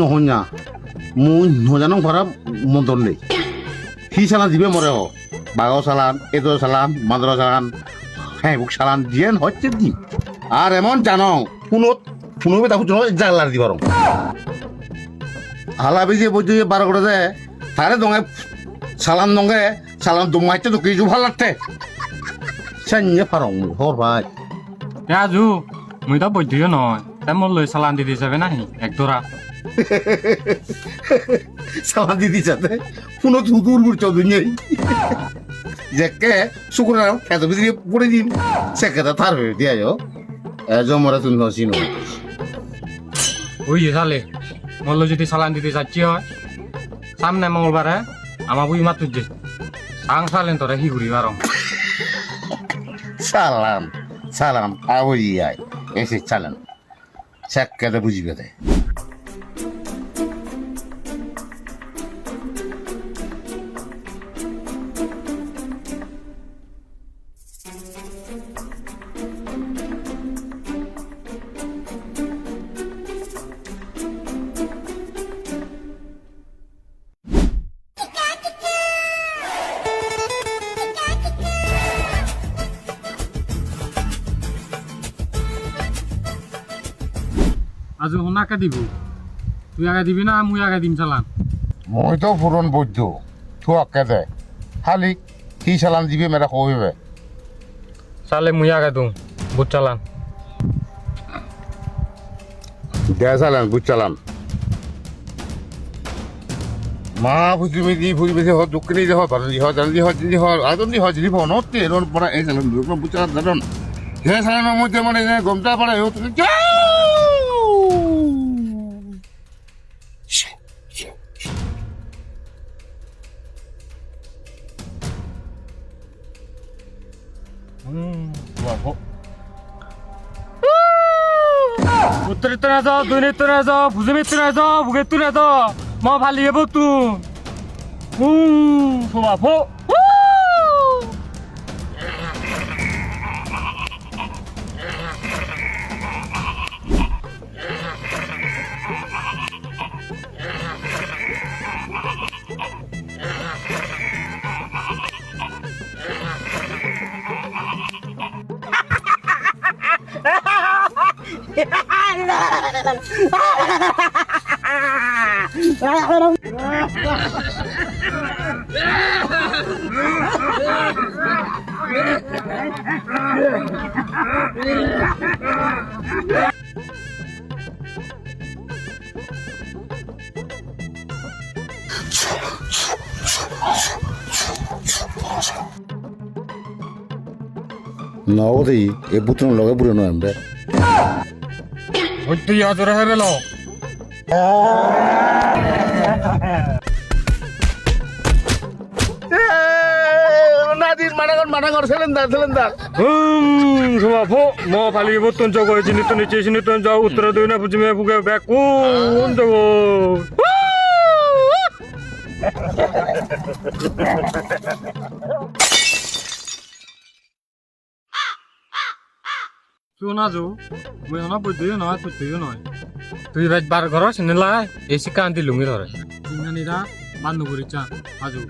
নহnya mun nojanong para monton deh hi salan dibe more ho bago salan edo salan madro salan hei buk salan dien hocche di আর এমন জানো শুনো তা হুজুর জাগলার দি বরং হালা বেজে বজে 12 করে দে তারে দঙ্গে সালাম দমাইতে তো কিছু ভালো লাগতে সান্যে পারং হর ভাই রাজু মুই তো বইদিও নয় তেমন লই সালান দিতে যাবে নাহি এক দোরা সালাম দিদি সাথে শুনো দূর দূর চৌধুরী যেকে শুক্রবার এত বেশি পড়ে দিন সেকেটা তার হয়ে দিয়া যাও জমরা তুমি হসিনো ওই সালে মল্ল যদি সালান দিতে যাচ্ছি হয় সামনে মঙ্গলবারে আমার বুই মাতুর যে সাং সালেন তোরা হি ঘুরি বারং সালাম আবই আয় এসে চালান সেকেটা বুঝবে দেয় আজু হোনাকে দিব তুই আগে দিবি না মুই আগে দিম চালান মই তো পুরন বৈদ্য থুয়াকে দে খালি কি চালান দিবে মেরা কইবে চালে মুই আগে দিম বুট চালান দে চালান বুঝ চালান মা বুঝিমি দি বুঝিবে হ দুঃখনি যে হ ভালো হ জলদি হ আদম দি হ যদি ফোনতে এরন পড়া এই চালান বুঝ চালান দাদন হে চালানের মধ্যে মানে গমটা পড়া ও তুমি উত্তরে তো না যাও দুই তো না যাও ভুজে তো না যাও বুকে তো না যাও মা ভালি হবো তুই শোভা ফো নবদি এ বুতন লগে বুড়ো নয় আমরা ওই তুই আজরা হেবে লো নাদির মানাগর সিলিন্ডার শোভা ফো মা ভালি হবো তুই জগ হয়েছি নিত্য নিচে নিত্য যাও উত্তরে দুই না বুঝি মে বুকে ব্যাক কোন জগ তুই না যো মুই হনা বুঝিও নয় বুঝিও নয় তুই ভাই বার ঘর সিনেলা এসি কান্তি লুঙ্গি ধরে ইংরানিরা বান্ধবী চা আজু